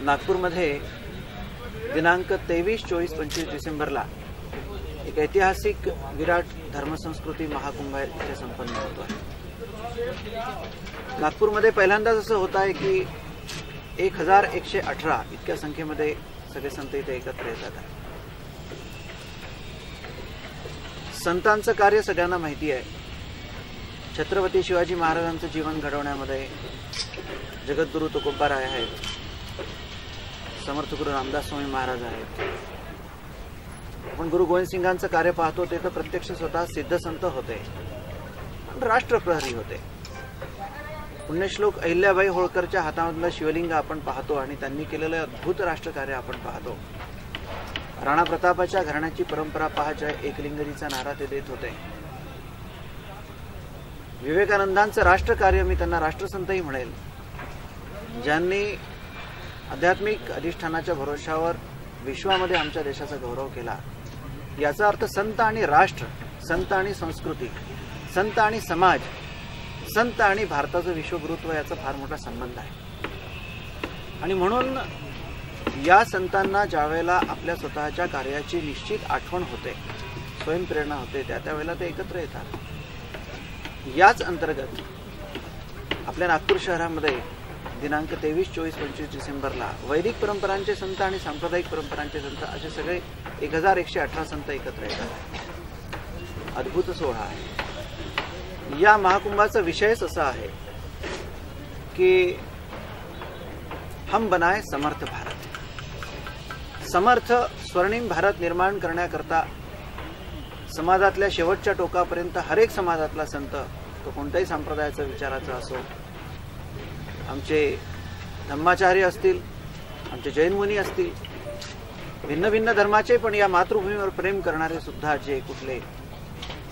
नागपूरमध्ये दिनांक 23, 24, 25 डिसेंबरला एक ऐतिहासिक विराट धर्मसंस्कृती महाकुंभ इथे संपन्न होतो आहे। नागपूरमध्ये पहिल्यांदाच असं होत आहे की 1118 इतक्या संख्येमध्ये सगळे संत इथे एकत्र येतात आहे। संतांचं कार्य सगळ्यांना माहिती आहे। छत्रपती शिवाजी महाराजांचं जीवन घडवण्यामध्ये जगद्गुरु तुकोबाराय आहेत, समर्थ गुरु रामदास स्वामी महाराज आहेत। आपण गुरु गोविंद सिंगांचं कार्य पाहतो ते तर प्रत्यक्ष स्वतः सिद्ध संत होते, राष्ट्रप्रहरी होते। पुण्यश्लोक अहिल्याबाई होळकरच्या हातामधलं शिवलिंग आपण पाहतो आणि त्यांनी केलेलं अद्भुत राष्ट्रकार्य आपण पाहतो। राणा प्रतापाच्या घराण्याची परंपरा पहा, जय एकलिंगजीचा नारा ते देत होते। विवेकानंदांचं राष्ट्रकार्य, मी त्यांना राष्ट्रसंतही म्हणेल, ज्यांनी आध्यात्मिक अधिष्ठानाच्या भरोशावर विश्वामध्ये आमच्या देशाचा गौरव केला। याचा अर्थ संत आणि राष्ट्र, संत आणि संस्कृती, संत आणि समाज, संत आणि भारताचं विश्वगुरुत्व याचा फार मोठा संबंध आहे। आणि म्हणून या संतांना ज्यावेळेला आपल्या स्वतःच्या कार्याची निश्चित आठवण होते, स्वयंप्रेरणा होते, त्यावेळेला ते एकत्र येतात। याच अंतर्गत आपल्या नागपूर शहरामध्ये दिनांक 23, 24, 25 डिसेंबरला वैदिक परंपरांचे संत आणि सांप्रदायिक परंपरांचे संत असे सगळे 1118 संत एकत्र येतात। अद्भुत सोहळा आहे। या महाकुंभाचा विषयच असा आहे की हम बनाए समर्थ भारत। समर्थ स्वर्णिम भारत निर्माण करण्याकरता समाजातल्या शेवटच्या टोकापर्यंत हर एक समाजातला संत, तो कोणत्याही संप्रदायाचा विचाराचा असो, आमचे धम्माचार्य असतील, आमचे जैन मुनी असतील, भिन्न भिन्न धर्माचे पण या मातृभूमीवर प्रेम करणारे सुद्धा जे कुठले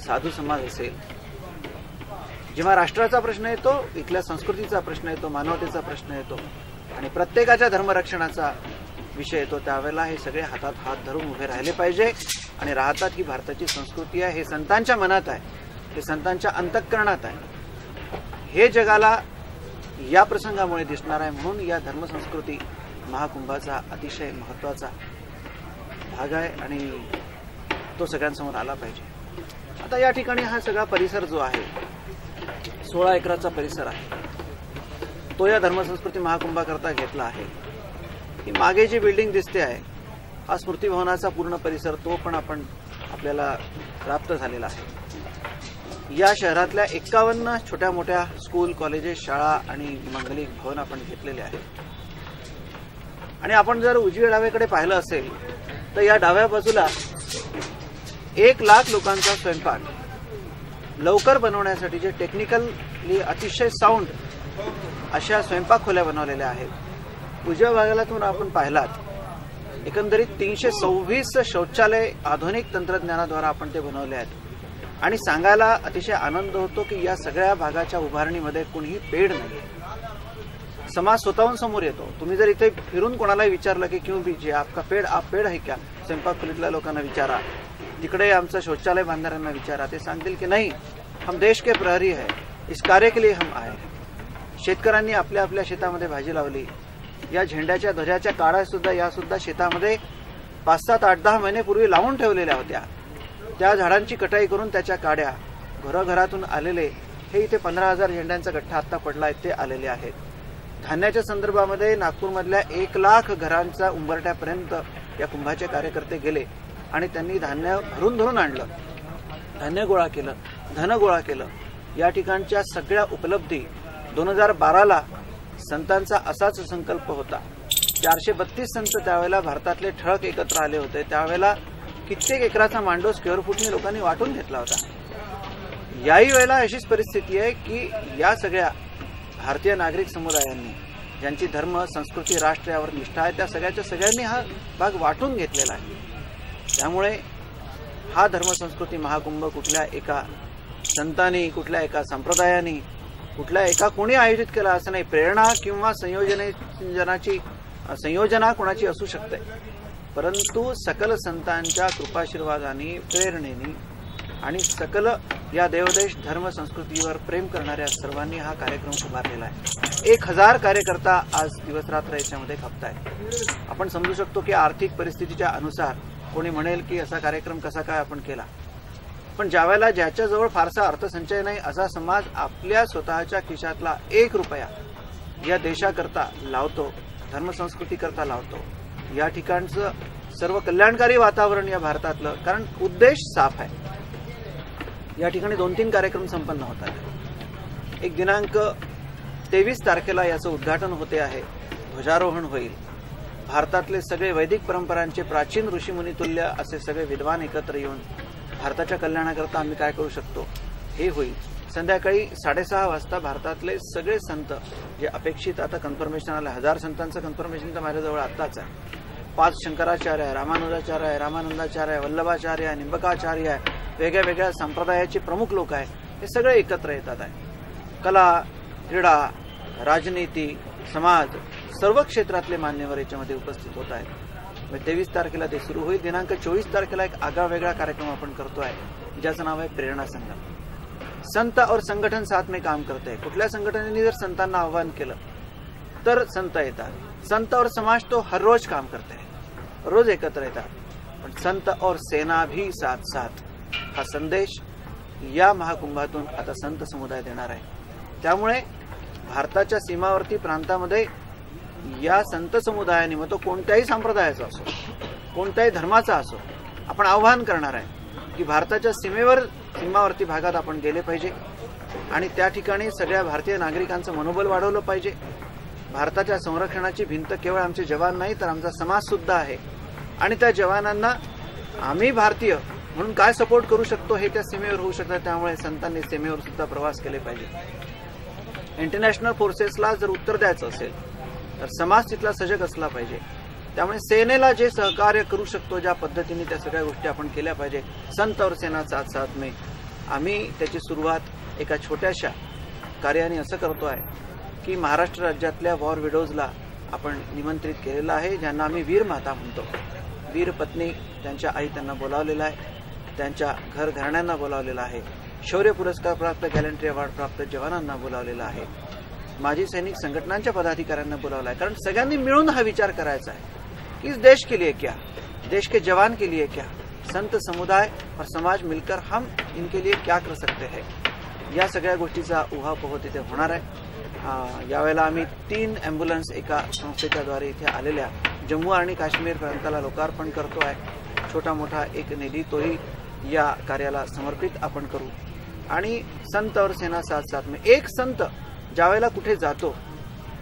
साधू समाज असेल, जेव्हा राष्ट्राचा प्रश्न येतो, इथल्या संस्कृतीचा प्रश्न येतो, मानवतेचा प्रश्न येतो आणि प्रत्येकाच्या धर्मरक्षणाचा विषय येतो, त्यावेळेला हे सगळे हातात हात धरून उभे राहिले पाहिजे आणि राहतात की भारताची संस्कृती आहे, हे संतांच्या मनात आहे, हे संतांच्या अंतःकरणात आहे, हे जगाला या प्रसंगामुळे दिसणार आहे। म्हणून या धर्मसंस्कृती महाकुंभाचा अतिशय महत्त्वाचा भाग आहे आणि तो सगळ्यांसमोर आला पाहिजे। आता या ठिकाणी हा सगळा परिसर जो आहे 16 एकराचा परिसर आहे, तो या धर्मसंस्कृती महाकुंभाकरता घेतला आहे। ही मागे जी बिल्डिंग दिसते आहे, हा स्मृती भवनाचा पूर्ण परिसर, तो पण आपल्याला प्राप्त झालेला आहे। या शहरातल्या 51 छोट्या मोठ्या स्कूल, कॉलेजेस, शाळा आणि मंगलिक भवन आपण घेतलेले आहेत। आणि आपण जर उजव्या डाव्याकडे पाहिलं असेल तर या डाव्या बाजूला 1 लाख लोकांचा स्वयंपाक लवकर बनवण्यासाठी जे टेक्निकली अतिशय साऊंड अशा स्वयंपाक खोल्या बनवलेल्या आहेत। उजव्या भागातून आपण पाहिलात एकंदरीत 326 शौचालय आधुनिक तंत्रज्ञानाद्वारे आपण ते बनवले आहेत। आणि सांगायला अतिशय आनंद होतो की या सगळ्या भागाच्या उभारणीमध्ये कुणीही पेड नाही, समाज स्वतःहून समोर येतो। तुम्ही जर इथे फिरून कोणालाही विचारलं की क्यों बीजिए आपका पेड, आप पेड है क्या, स्वयंपाक खोलीतल्या लोकांना विचारा, तिकडे आमचं शौचालय बांधणाऱ्यांना विचारा, ते सांगतील की नाही, हम देश के प्रहरी है, इस कार्य के लिए हम आए हैं। शेतकऱ्यांनी आपल्या आपल्या शेतामध्ये भाजी लावली, या झेंड्याच्या ध्वजाच्या काड्या सुद्धा या सुद्धा शेतामध्ये 5, 7, 8, 10 महिने पूर्वी लावून ठेवलेल्या होत्या। त्या झाडांची कटाई करून त्याच्या काड्या घरोघरातून आलेले हे इथे 15,000 झेंड्यांचा गठ्ठा आता पडलाय, ते आलेले आहेत। धान्याच्या संदर्भामध्ये नागपूरमधल्या 1 लाख घरांचा उंबरठ्यापर्यंत या कुंभाचे कार्यकर्ते गेले आणि त्यांनी धान्य भरून धरून आणलं, धान्य गोळा केलं, धन गोळा केलं। या ठिकाणच्या सगळ्या उपलब्धी 2012ला संतांचा असाच संकल्प होता। 432 संत त्यावेळेला भारतातले ठळक एकत्र आले होते। त्यावेळेला कित्येक एकराचा मांडो स्क्वेअर फूटने लोकांनी वाटून घेतला होता। याही वेळेला अशीच परिस्थिती आहे की या सगळ्या भारतीय नागरिक समुदायांनी, ज्यांची धर्म, संस्कृती, राष्ट्र यावर निष्ठा आहे, त्या सगळ्यांनी हा भाग वाटून घेतलेला आहे। त्यामुळे हा धर्मसंस्कृती महाकुंभ कुठल्या एका संतांनी, कुठल्या एका संप्रदायाने, कुठल्या एका कोणी आयोजित केला असं नाही। प्रेरणा किंवा संयोजना कोणाची असू शकते, परंतु सकल संतांच्या कृपाशीर्वादाने, प्रेरणेने आणि सकल या देवदेश धर्म संस्कृतीवर प्रेम करणाऱ्या सर्वांनी हा कार्यक्रम उभारलेला आहे। 1000 कार्यकर्ता आज दिवसरात्र याच्यामध्ये खपतायत। आपण समजू शकतो की आर्थिक परिस्थितीच्या अनुसार कोणी म्हणेल की असा कार्यक्रम कसा काय आपण केला, पण ज्यावेळेला ज्याच्याजवळ फारसा अर्थसंचय नाही असा समाज आपल्या स्वतःच्या खिशातला 1 रुपया या देशाकरता लावतो, धर्मसंस्कृती करता लावतो। या ठिकाणचं सर्व कल्याणकारी वातावरण या भारतातलं, कारण उद्देश साफ आहे। या ठिकाणी 2-3 कार्यक्रम संपन्न होतात। एक दिनांक 23 तारखेला याचं उद्घाटन होते आहे, ध्वजारोहण होईल। भारतातले सगळे वैदिक परंपरांचे प्राचीन ऋषीमुनीतुल्य असे सगळे विद्वान एकत्र येऊन भारताच्या कल्याणाकरता आम्ही काय करू शकतो हे होईल। संध्याकाळी 6:30 वाजता भारतातले सगळे संत जे अपेक्षित आता कन्फर्मेशन आलं, 1000 संतांचं कन्फर्मेशन तर माझ्याजवळ आत्ताच आहे। 5 शंकराचार्य आहे, रामानुजाचार्य आहे, रामानंदाचार्य आहे, वल्लभाचार्य आहे, निंबकाचार्य आहे, वेगळ्या वेगळ्या संप्रदायाचे प्रमुख लोक आहेत, हे सगळे एकत्र येतात आहे। कला, क्रीडा, राजनीती, समाज सर्व क्षेत्रातले मान्यवर याच्यामध्ये उपस्थित होत आहेत। 23 तारखेला ते सुरू होईल। दिनांक 24 तारखेला एक आगळा वेगळा कार्यक्रम आपण करतोय ज्याचं नाव आहे प्रेरणा संगम। संत और संगठन साथ में काम करते हैं। कुठल्या संघटनेने जर संतांना आव्हान केलं तर संत येतात। संत और समाज तो हर रोज काम करते हैं, रोज एकत्र येतात, पण संत और सेना भी साथ साथ हा संदेश या महाकुंभातून आता संत समुदाय देणार आहे। त्यामुळे भारताच्या सीमावर्ती प्रांतामध्ये या संत समुदायाने, मग तो कोणत्याही संप्रदायाचा असो, कोणत्याही धर्माचा असो, आपण आव्हान करणार आहे की भारताच्या सीमावर्ती भागात आपण गेले पाहिजे आणि त्या ठिकाणी सगळ्या भारतीय नागरिकांचं मनोबल वाढवलं पाहिजे। भारताच्या संरक्षणाची भिंत केवळ आमचे जवान नाही तर आमचा समाज सुद्धा आहे आणि त्या जवानांना आम्ही भारतीय म्हणून काय सपोर्ट करू शकतो हे त्या सीमेवर होऊ शकतं। त्यामुळे संतांनी सीमेवर सुद्धा प्रवास केले पाहिजे। इंटरनॅशनल फोर्सेसला जर उत्तर द्यायचं असेल तर समाज तिथला सजग असला पाहिजे। त्यामुळे सेनेला जे सहकार्य करू शकतो ज्या पद्धतीने त्या सगळ्या गोष्टी आपण केल्या पाहिजे। संत और सेना साथ साथ में आम्ही त्याची सुरुवात एका छोट्याशा कार्याने असं करतोय की महाराष्ट्र राज्यातल्या वॉर विडोजला आपण निमंत्रित केलेलं आहे, ज्यांना आम्ही वीर माता म्हणतो। वीर पत्नी त्यांच्या आई त्यांना बोलावलेला आहे, त्यांच्या घरघराण्यांना बोलावलेलं आहे, शौर्य पुरस्कार प्राप्त गॅलंट्री अवॉर्ड प्राप्त जवानांना बोलावलेला आहे, माजी सैनिक संघटनांच्या पदाधिकाऱ्यांना बोलावला आहे। कारण सगळ्यांनी मिळून हा विचार करायचा आहे कि इस देश के लिए क्या, देश के जवान के लिए क्या, संत समुदाय और समाज मिलकर हम इनके लिए क्या कर सकते हैं। या सगळ्या गोष्टीचा उहापोह तिथे होणार आहे। यावेळेला आम्ही 3 ॲम्ब्युलन्स एका संस्थेच्या द्वारे इथे आलेल्या जम्मू आणि काश्मीर प्रांताला लोकार्पण करतो आहे। छोटा मोठा एक निधी तोही या कार्याला समर्पित आपण करू आणि संत और सेना साथ साथ में एक संत ज्यावेळेला कुठे जातो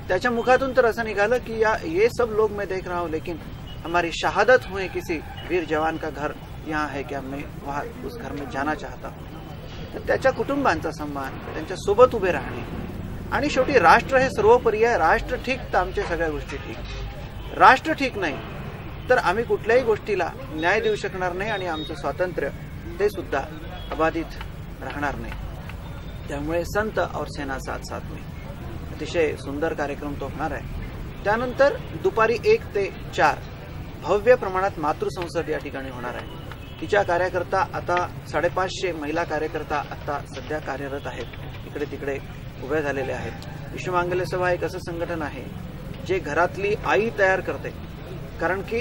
त्याच्या मुखातून तर असं निघालं की ये सब लोग मैं देख रहा हूँ लेकिन हमारी शहादत हुए किसी वीर जवान का घर यहाँ है क्या, मैं वहाँ उस घर में जाना चाहता हूँ। तर त्याच्या कुटुंबांचा सन्मान, त्यांच्या सोबत उभे राहणे आणि शेवटी राष्ट्र हे सर्वोपरी आहे। राष्ट्र ठीक तर आमच्या सगळ्या गोष्टी ठीक, राष्ट्र ठीक नाही तर आम्ही कुठल्याही गोष्टीला न्याय देऊ शकणार नाही आणि आमचं स्वातंत्र्य ते सुद्धा अबाधित राहणार नाही। त्यामुळे संत और सेना साथ साथ में अतिशय सुंदर कार्यक्रम तो होणार आहे। त्यानंतर दुपारी 1 ते 4 भव्य प्रमाणात मातृसंसद या ठिकाणी होणार आहे। तिच्या कार्यकर्ता आता 550 महिला कार्यकर्ता आता सध्या कार्यरत आहेत, इकडे तिकडे उभे झालेले आहेत। विश्वमांगल्य सभा एक असं संघटन आहे जे घरातली आई तयार करते, कारण की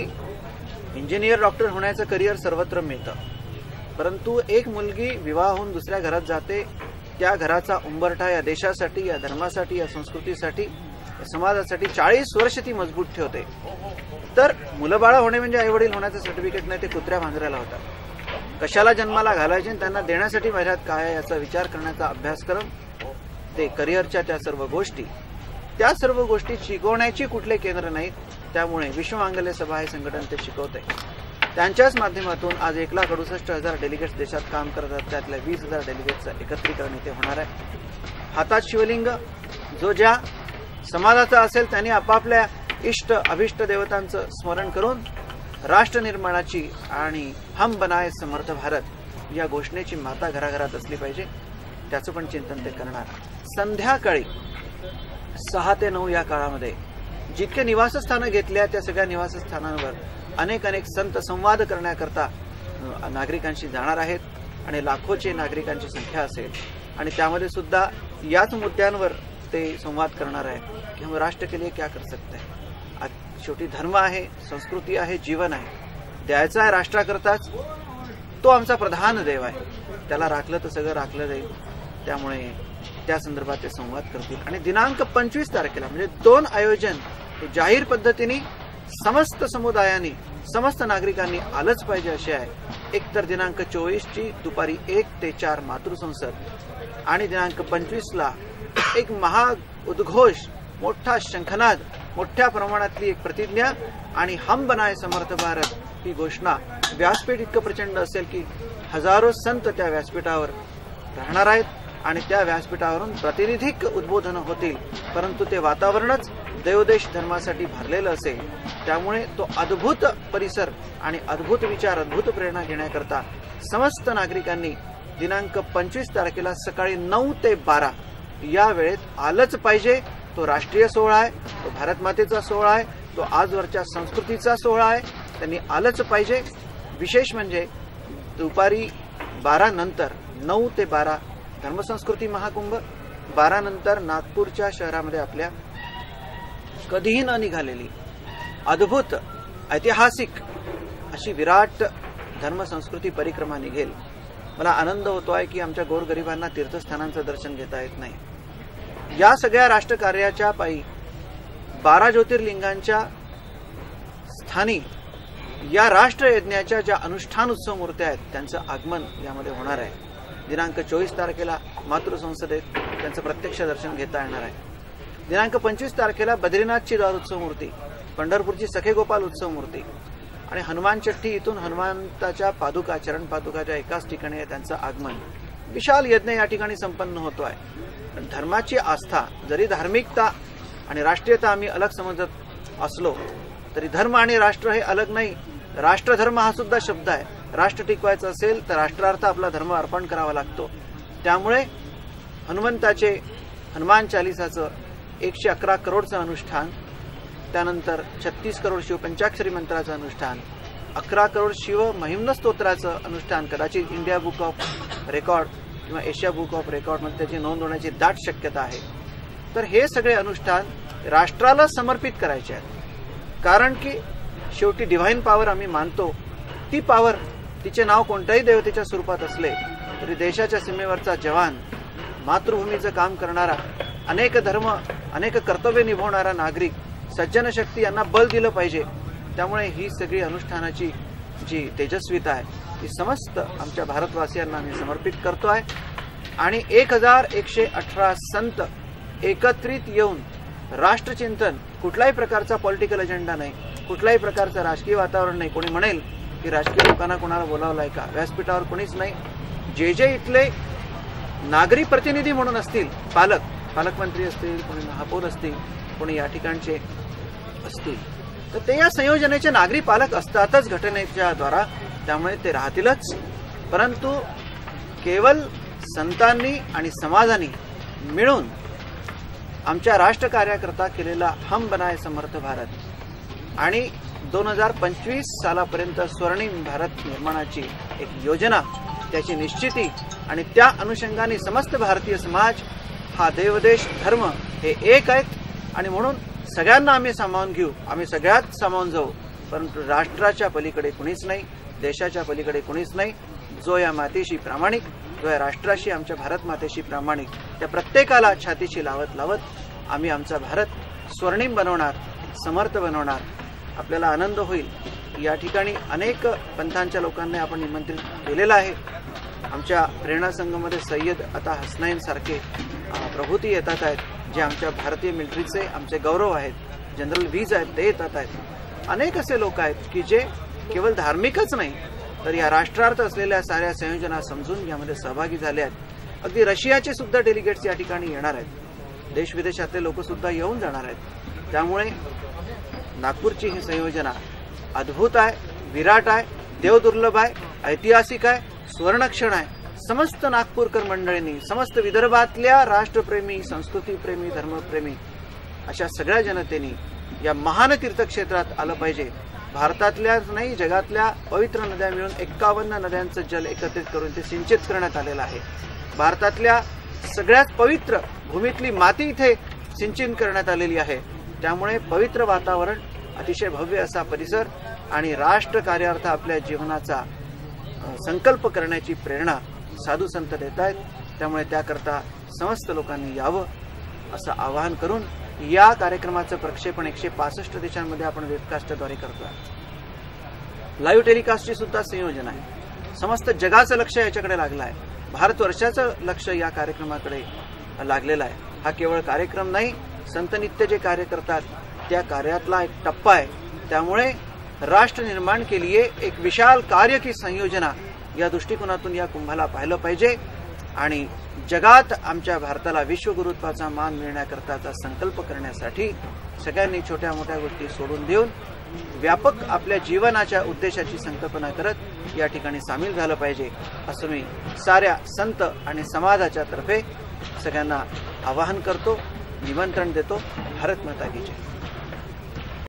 इंजिनियर डॉक्टर होण्याचं करिअर सर्वत्र मिळतं, परंतु एक मुलगी विवाह होऊन दुसऱ्या घरात जाते, त्या घराचा उंबरठा या देशासाठी, या धर्मासाठी, या संस्कृतीसाठी, या समाजासाठी 40 वर्ष ती मजबूत ठेवते। तर मुलं बाळा होणे म्हणजे आई वडील होण्याचं सर्टिफिकेट नाही, ते कुत्र्या मांजराला होतात। कशाला जन्माला घालायचे आणि त्यांना देण्यासाठी माझ्यात काय आहे याचा विचार करण्याचा अभ्यासक्रम, ते करिअरच्या त्या सर्व गोष्टी शिकवण्याची कुठले केंद्र नाहीत। त्यामुळे विश्वमांगल्य सभा हे संघटन ते शिकवते। त्यांच्याच माध्यमातून आज 1,68,000 डेलिगेट्स देशात काम करतात, त्यातल्या 20,000 डेलिगेट्सचं एकत्रीकरण इथे होणार आहे। हातात शिवलिंग, जो ज्या समाजाचा असेल त्यांनी आपापल्या इष्ट अभिष्ट देवतांचं स्मरण करून राष्ट्र निर्माणाची आणि हम बनाए समर्थ भारत या घोषणेची माता घराघरात असली पाहिजे, त्याचं पण चिंतन ते करणार। संध्याकाळी 6 ते 9 या काळामध्ये जितके निवासस्थानं घेतल्या त्या सगळ्या निवासस्थानांवर अनेक संत संवाद करण्याकरता नागरिकांशी जाणार आहेत आणि लाखोचे नागरिकांची संख्या असेल आणि त्यामध्ये सुद्धा याच मुद्द्यांवर ते संवाद करणार आहे की हम राष्ट्र के लिए क्या कर सकते हैं। शेवटी धर्म आहे, संस्कृती आहे, जीवन आहे, द्यायचा आहे राष्ट्राकरताच, तो आमचा प्रधान देव आहे, त्याला राखलं तर सगळं राखलं जाईल। त्यामुळे त्या संदर्भात ते संवाद करतील आणि दिनांक 25 तारखेला म्हणजे 2 आयोजन हे जाहीर पद्धतीने समस्त समुदायांनी, समस्त नागरिकांनी आलंच पाहिजे असे आहे। एक तर दिनांक 24ची दुपारी 1 ते 4 मातृसंसद आणि दिनांक 25ला एक उद्घोष, मोठा शंखनाद, मोठ्या प्रमाणातली एक प्रतिज्ञा आणि हम बनाए समर्थ भारत ही घोषणा। व्यासपीठ इतकं प्रचंड असेल की हजारो संत त्या व्यासपीठावर राहणार आहेत आणि त्या व्यासपीठावरून प्रातिनिधिक उद्बोधन होतील, परंतु ते वातावरणच देवदेश धर्मासाठी भरलेलं असेल। त्यामुळे तो अद्भुत परिसर आणि अद्भुत विचार, अद्भुत प्रेरणा घेण्याकरता समस्त नागरिकांनी दिनांक 25 तारखेला सकाळी 9 ते 12 या वेळेत आलंच पाहिजे। तो राष्ट्रीय सोहळा आहे, तो भारत मातेचा सोहळा आहे, तो आजवरच्या संस्कृतीचा सोहळा आहे, त्यांनी आलंच पाहिजे। विशेष म्हणजे दुपारी 12 नंतर 9 ते 12 धर्मसंस्कृती महाकुंभ, 12 नंतर नागपूरच्या शहरामध्ये आपल्या कधीही न निघालेली अद्भुत ऐतिहासिक अशी विराट धर्मसंस्कृती परिक्रमा निघेल। मला आनंद होतो आहे की आमच्या गोरगरिबांना तीर्थस्थानांचं दर्शन घेता येत नाही। या सगळ्या राष्ट्रकार्याच्या पायी 12 ज्योतिर्लिंगांच्या स्थानी या राष्ट्रयज्ञाच्या ज्या अनुष्ठान उत्सव मूर्त्या आहेत त्यांचं आगमन यामध्ये होणार आहे। दिनांक 24 तारखेला मातृसंसदेत त्यांचं प्रत्यक्ष दर्शन घेता येणार आहे। दिनांक 25 तारखेला बद्रीनाथची द्वार उत्सव मूर्ती, पंढरपूरची सखे गोपाल उत्सव मूर्ती आणि हनुमान चट्टी इथून हनुमंताच्या पादुका, चरण पादुकाच्या एकाच ठिकाणी त्यांचं आगमन, विशाल यज्ञ या ठिकाणी संपन्न होतो आहे। धर्माची आस्था, जरी धार्मिकता आणि राष्ट्रीयता आम्ही अलग समजत असलो तरी धर्म आणि राष्ट्र हे अलग नाही। राष्ट्रधर्म हा सुद्धा शब्द आहे। राष्ट्र टिकवायचं असेल तर राष्ट्रार्थ आपला धर्म अर्पण करावा लागतो। त्यामुळे हनुमंताचे हनुमान चालिसाचं 111 करोडचं अनुष्ठान, त्यानंतर 36 करोड शिवपंचाक्षरी मंत्राचं अनुष्ठान, 11 करोड शिव महिम्न स्तोत्राचं अनुष्ठान, कदाचित इंडिया बुक ऑफ रेकॉर्ड किंवा एशिया बुक ऑफ रेकॉर्ड मध्ये त्याची नोंद होण्याची दाट शक्यता आहे। तर हे सगळे अनुष्ठान राष्ट्राला समर्पित करायचे आहेत, कारण की शेवटी डिव्हाइन पॉवर आम्ही मानतो। ती पॉवर, तिचे नाव कोणत्याही देवतेच्या स्वरूपात असले तरी देशाच्या सीमेवरचा जवान, मातृभूमीचं काम करणारा, अनेक धर्म, अनेक कर्तव्य निभावणारा नागरिक, सज्जन शक्ती यांना बल दिलं पाहिजे। त्यामुळे ही सगळी अनुष्ठानाची जी तेजस्विता आहे ती समस्त आमच्या भारतवासियांना आम्ही समर्पित करतो आहे आणि 1118 संत एकत्रित येऊन राष्ट्रचिंतन, कुठल्याही प्रकारचा पॉलिटिकल अजेंडा नाही, कुठल्याही प्रकारचं राजकीय वातावरण नाही। कोणी म्हणेल की राजकीय लोकांना कोणाला बोलावलंय का? व्यासपीठावर कोणीच नाही। जे इथले नागरी प्रतिनिधी म्हणून असतील, पालकमंत्री असतील, कोणी महापौर असतील, कोणी या ठिकाणचे असतील, तर ते या संयोजनेचे नागरी पालक असतातच घटनेच्या द्वारा, त्यामुळे ते राहतीलच। परंतु केवळ संतांनी आणि समाजाने मिळून आमच्या राष्ट्रकार्याकरता केलेला हम बनाए समर्थ भारत आणि 2025 सालापर्यंत स्वर्णिम भारत निर्माणाची एक योजना, त्याची निश्चिती आणि त्या अनुषंगाने समस्त भारतीय समाज हा देवदेश धर्म हे एक आहेत आणि म्हणून सगळ्यांना आम्ही सामावून घेऊ, आम्ही सगळ्यात सामावून जाऊ। परंतु राष्ट्राच्या पलीकडे कुणीच नाही, देशाच्या पलीकडे कुणीच नाही। जो या मातेशी प्रामाणिक, जो या राष्ट्राशी, आमच्या भारत मातेशी प्रामाणिक, त्या प्रत्येकाला छातीशी लावत आम्ही आमचा भारत स्वर्णिम बनवणार, समर्थ बनवणार। आपल्याला आनंद होईल। या ठिकाणी अनेक पंथांच्या लोकांना आपण निमंत्रित केलेलं आहे। आमच्या प्रेरणा संघामध्ये सय्यद अता हसनैन सारखे प्रभूती येतात आहेत, जे आमच्या भारतीय मिलिटरीचे आमचे गौरव आहेत। जनरल व्हीज आहेत, ते येतात आहेत। अनेक असे लोक आहेत की जे केवळ धार्मिकच नाही तर या राष्ट्रार्थ असलेल्या साऱ्या संयोजना समजून यामध्ये सहभागी झाले आहेत। अगदी रशियाचे सुद्धा डेलिगेट्स या ठिकाणी येणार आहेत, देश विदेशातले लोक सुद्धा येऊन जाणार आहेत। त्यामुळे नागपूरची ही संयोजना अद्भुत आहे, विराट आहे, देवदुर्लभ आहे, ऐतिहासिक आहे, सुवर्णक्षण आहे। समस्त नागपूरकर मंडळींनी, समस्त विदर्भातल्या राष्ट्रप्रेमी, संस्कृतीप्रेमी, धर्मप्रेमी अशा सगळ्या जनतेने या महान तीर्थक्षेत्रात आलं पाहिजे। भारतातल्याच नाही जगातल्या पवित्र नद्या मिळून 51 नद्यांचं जल एकत्रित करून ते सिंचित करण्यात आलेलं आहे। भारतातल्या सगळ्यात पवित्र भूमीतली माती इथे सिंचन करण्यात आलेली आहे। त्यामुळे पवित्र वातावरण, अतिशय भव्य असा परिसर आणि राष्ट्र कार्यार्थ आपल्या जीवनाचा संकल्प करण्याची प्रेरणा साधू संत देत आहेत। त्यामुळे त्याकरता समस्त लोकांनी यावं असं आवाहन करून या कार्यक्रमाचं प्रक्षेपण 165 देशांमध्ये आपण वेबकास्टद्वारे करतोय। लाईव्ह टेलिकास्टची सुद्धा संयोजन आहे। समस्त जगाचं लक्ष याच्याकडे लागलं आहे। भारतवर्षाचं लक्ष या कार्यक्रमाकडे लागलेलं आहे। हा केवळ कार्यक्रम नाही, संत नित्य जे कार्य करतात त्या कार्यातला एक टप्पा आहे। त्यामुळे राष्ट्र निर्माण के लिए एक विशाल कार्य की संयोजना या दृष्टिकोनातून या कुंभाला पाहिलं पाहिजे आणि जगात आमच्या भारताला विश्वगुरुत्वाचा मान मिळण्याकरताचा संकल्प करण्यासाठी सगळ्यांनी छोट्या मोठ्या गोष्टी सोडून देऊन व्यापक आपल्या जीवनाच्या उद्देशाची संकल्पना करत या ठिकाणी सामील झालं पाहिजे असं मी साऱ्या संत आणि समाजाच्या तर्फे सगळ्यांना आवाहन करतो, निमंत्रण देतो। भारत माता की जय।